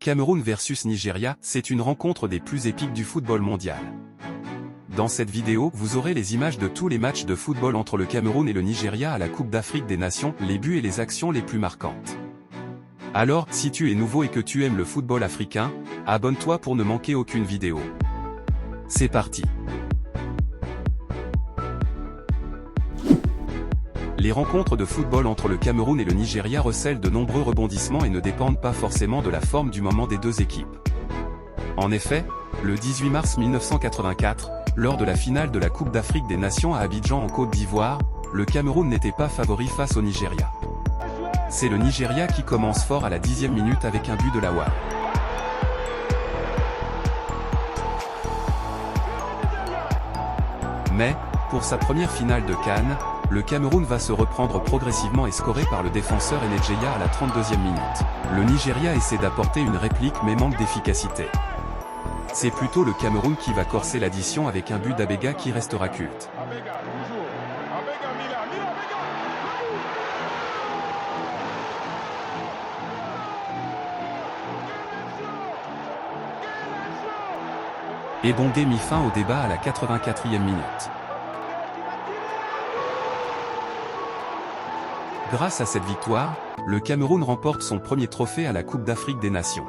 Cameroun versus Nigeria, c'est une rencontre des plus épiques du football mondial. Dans cette vidéo, vous aurez les images de tous les matchs de football entre le Cameroun et le Nigeria à la Coupe d'Afrique des Nations, les buts et les actions les plus marquantes. Alors, si tu es nouveau et que tu aimes le football africain, abonne-toi pour ne manquer aucune vidéo. C'est parti. Les rencontres de football entre le Cameroun et le Nigeria recèlent de nombreux rebondissements et ne dépendent pas forcément de la forme du moment des deux équipes. En effet, le 18 mars 1984, lors de la finale de la Coupe d'Afrique des Nations à Abidjan en Côte d'Ivoire, le Cameroun n'était pas favori face au Nigeria. C'est le Nigeria qui commence fort à la 10e minute avec un but de Lawal. Mais, pour sa première finale de CAN, le Cameroun va se reprendre progressivement et scorer par le défenseur Enedjeya à la 32e minute. Le Nigeria essaie d'apporter une réplique mais manque d'efficacité. C'est plutôt le Cameroun qui va corser l'addition avec un but d'Abega qui restera culte. Et Bondé mit fin au débat à la 84e minute. Grâce à cette victoire, le Cameroun remporte son premier trophée à la Coupe d'Afrique des Nations.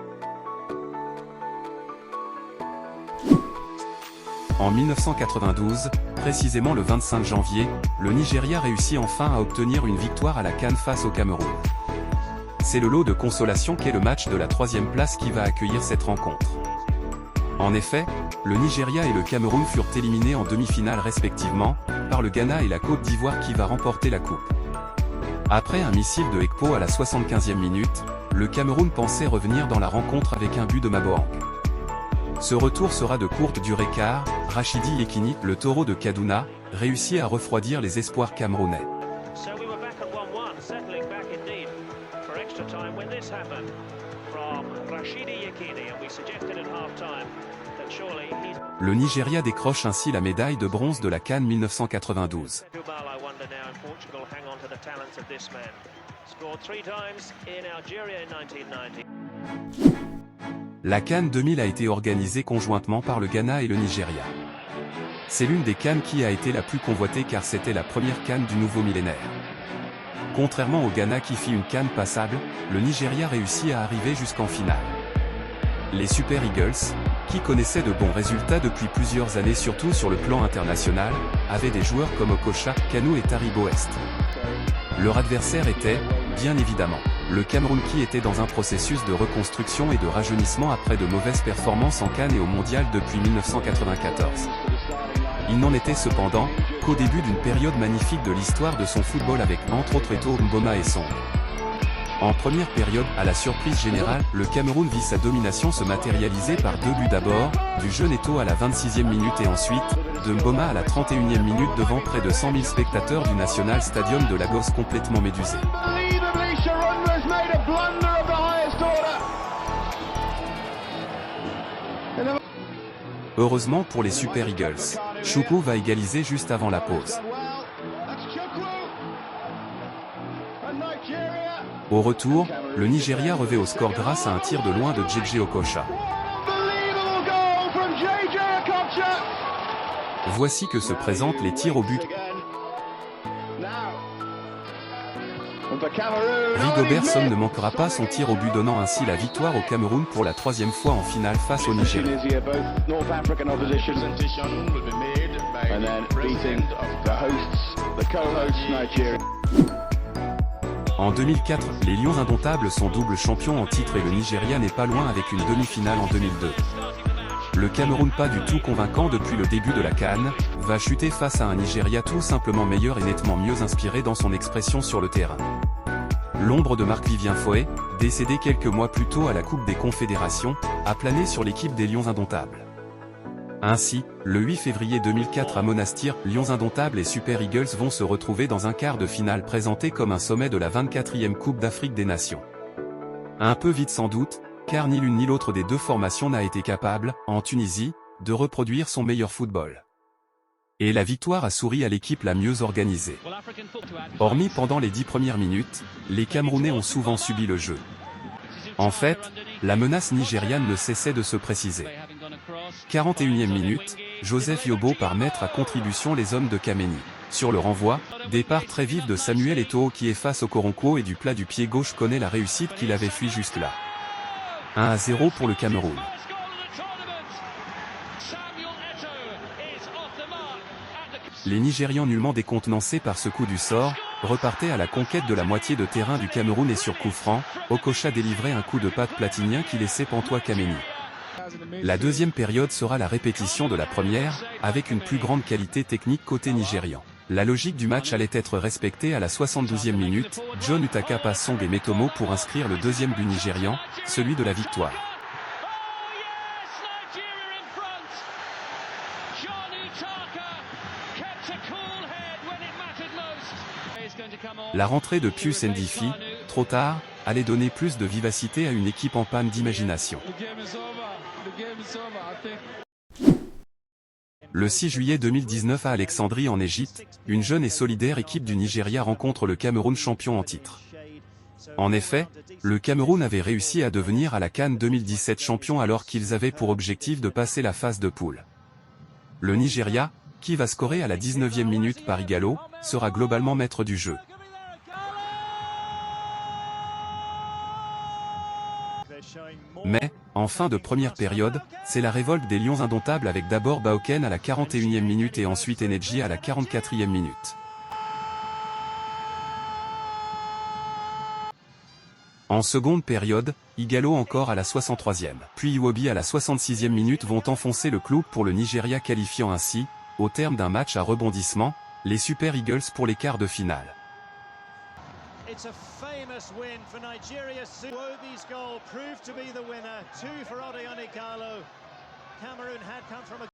En 1992, précisément le 25 janvier, le Nigeria réussit enfin à obtenir une victoire à la CAN face au Cameroun. C'est le lot de consolation qu'est le match de la 3e place qui va accueillir cette rencontre. En effet, le Nigeria et le Cameroun furent éliminés en demi-finale respectivement, par le Ghana et la Côte d'Ivoire qui va remporter la coupe. Après un missile de Ekpo à la 75e minute, le Cameroun pensait revenir dans la rencontre avec un but de Maboang. Ce retour sera de courte durée car, Rachidi Yekini, le taureau de Kaduna, réussit à refroidir les espoirs camerounais. Le Nigeria décroche ainsi la médaille de bronze de la CAN 1992. La CAN 2000 a été organisée conjointement par le Ghana et le Nigeria. C'est l'une des CAN qui a été la plus convoitée car c'était la première CAN du nouveau millénaire. Contrairement au Ghana qui fit une CAN passable, le Nigeria réussit à arriver jusqu'en finale. Les Super Eagles, qui connaissaient de bons résultats depuis plusieurs années surtout sur le plan international, avaient des joueurs comme Okocha, Kanu et Taribo Est. Leur adversaire était, bien évidemment, le Cameroun qui était dans un processus de reconstruction et de rajeunissement après de mauvaises performances en CAN et au Mondial depuis 1994. Il n'en était cependant qu'au début d'une période magnifique de l'histoire de son football avec entre autres Eto'o Mboma et Song. En première période, à la surprise générale, le Cameroun vit sa domination se matérialiser par deux buts d'abord, du jeune Eto'o à la 26e minute et ensuite, de Mboma à la 31e minute devant près de 100 000 spectateurs du National Stadium de Lagos complètement médusé. Heureusement pour les Super Eagles, Choukou va égaliser juste avant la pause. Au retour, le Nigeria revêt au score grâce à un tir de loin de JJ Okocha. Voici que se présentent les tirs au but. Rigobert Song ne manquera pas son tir au but donnant ainsi la victoire au Cameroun pour la 3e fois en finale face au Nigeria. En 2004, les Lions indomptables sont double champions en titre et le Nigeria n'est pas loin avec une demi-finale en 2002. Le Cameroun pas du tout convaincant depuis le début de la CAN, va chuter face à un Nigeria tout simplement meilleur et nettement mieux inspiré dans son expression sur le terrain. L'ombre de Marc-Vivien Foé, décédé quelques mois plus tôt à la Coupe des Confédérations, a plané sur l'équipe des Lions indomptables. Ainsi, le 8 février 2004 à Monastir, Lions indomptables et Super Eagles vont se retrouver dans un quart de finale présenté comme un sommet de la 24e Coupe d'Afrique des Nations. Un peu vite sans doute, car ni l'une ni l'autre des deux formations n'a été capable, en Tunisie, de reproduire son meilleur football. Et la victoire a souri à l'équipe la mieux organisée. Hormis pendant les 10 premières minutes, les Camerounais ont souvent subi le jeu. En fait, la menace nigériane ne cessait de se préciser. 41e minute, Joseph Yobo part mettre à contribution les hommes de Kameni. Sur le renvoi, départ très vif de Samuel Eto'o qui est face au Koronko et du plat du pied gauche connaît la réussite qu'il avait fui jusque-là. 1-0 pour le Cameroun. Les Nigérians nullement décontenancés par ce coup du sort, repartaient à la conquête de la moitié de terrain du Cameroun et sur coup franc, Okocha délivrait un coup de patte platinien qui laissait pantois Kameni. La deuxième période sera la répétition de la première, avec une plus grande qualité technique côté nigérian. La logique du match allait être respectée à la 72e minute, John Utaka passe Song et Metomo pour inscrire le deuxième but nigérian, celui de la victoire. La rentrée de Pius Ndifi, trop tard, allait donner plus de vivacité à une équipe en panne d'imagination. Le 6 juillet 2019 à Alexandrie en Égypte, une jeune et solidaire équipe du Nigeria rencontre le Cameroun champion en titre. En effet, le Cameroun avait réussi à devenir à la CAN 2017 champion alors qu'ils avaient pour objectif de passer la phase de poule. Le Nigeria, qui va scorer à la 19e minute par Ighalo, sera globalement maître du jeu. Mais, en fin de première période, c'est la révolte des Lions indomptables avec d'abord Baoken à la 41e minute et ensuite Enedji à la 44e minute. En seconde période, Ighalo encore à la 63e, puis Iwobi à la 66e minute vont enfoncer le clou pour le Nigeria qualifiant ainsi, au terme d'un match à rebondissement, les Super Eagles pour les quarts de finale. It's a famous win for Nigeria. Iwobi's goal proved to be the winner. 2 for Odion Ighalo. Cameroon had come from a